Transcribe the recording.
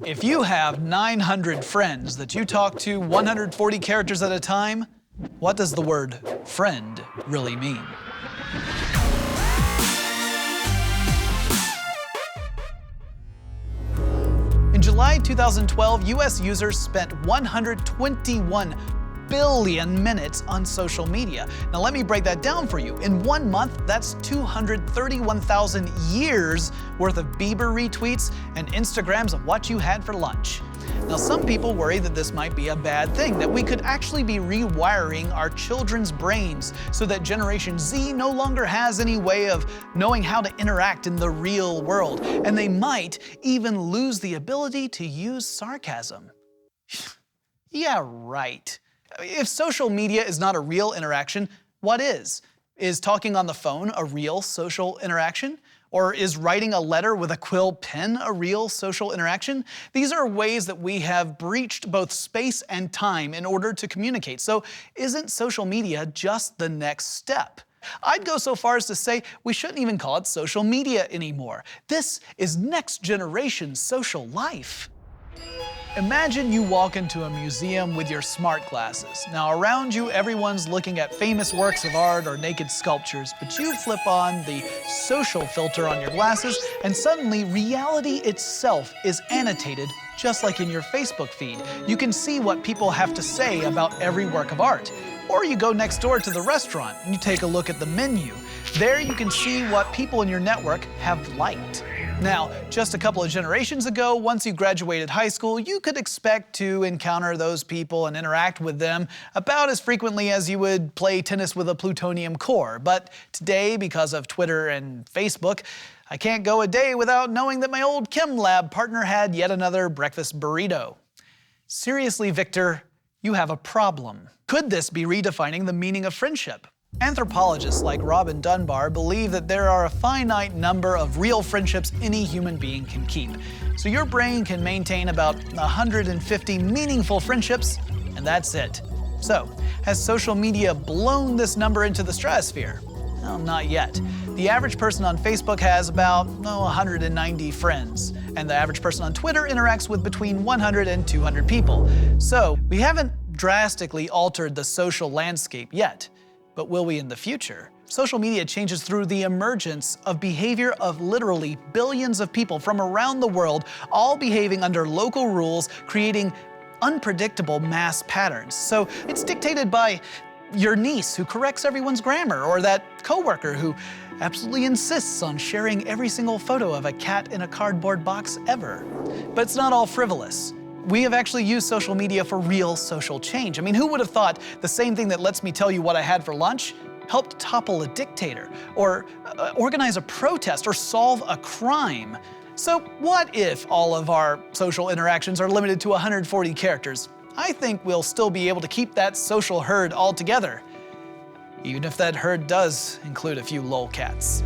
If you have 900 friends that you talk to 140 characters at a time, what does the word friend really mean? In July 2012, US users spent 121 billion minutes on social media. Now let me break that down for you. In 1 month, that's 231,000 years worth of Bieber retweets and Instagrams of what you had for lunch. Now some people worry that this might be a bad thing, that we could actually be rewiring our children's brains so that Generation Z no longer has any way of knowing how to interact in the real world, and they might even lose the ability to use sarcasm. Yeah, right. If social media is not a real interaction, what is? Is talking on the phone a real social interaction? Or is writing a letter with a quill pen a real social interaction? These are ways that we have breached both space and time in order to communicate. So isn't social media just the next step? I'd go so far as to say we shouldn't even call it social media anymore. This is next generation social life. Imagine you walk into a museum with your smart glasses. Now around you, everyone's looking at famous works of art or naked sculptures, but you flip on the social filter on your glasses and suddenly reality itself is annotated just like in your Facebook feed. You can see what people have to say about every work of art. Or you go next door to the restaurant and you take a look at the menu. There you can see what people in your network have liked. Now, just a couple of generations ago, once you graduated high school, you could expect to encounter those people and interact with them about as frequently as you would play tennis with a plutonium core. But today, because of Twitter and Facebook, I can't go a day without knowing that my old chem lab partner had yet another breakfast burrito. Seriously, Victor, you have a problem. Could this be redefining the meaning of friendship? Anthropologists like Robin Dunbar believe that there are a finite number of real friendships any human being can keep. So your brain can maintain about 150 meaningful friendships, and that's it. So, has social media blown this number into the stratosphere? Well, not yet. The average person on Facebook has about 190 friends, and the average person on Twitter interacts with between 100 and 200 people. So, we haven't drastically altered the social landscape yet. But will we in the future? Social media changes through the emergence of behavior of literally billions of people from around the world, all behaving under local rules, creating unpredictable mass patterns. So it's dictated by your niece who corrects everyone's grammar, or that coworker who absolutely insists on sharing every single photo of a cat in a cardboard box ever. But it's not all frivolous. We have actually used social media for real social change. I mean, who would have thought the same thing that lets me tell you what I had for lunch helped topple a dictator, or organize a protest, or solve a crime? So what if all of our social interactions are limited to 140 characters? I think we'll still be able to keep that social herd all together, even if that herd does include a few LOLcats.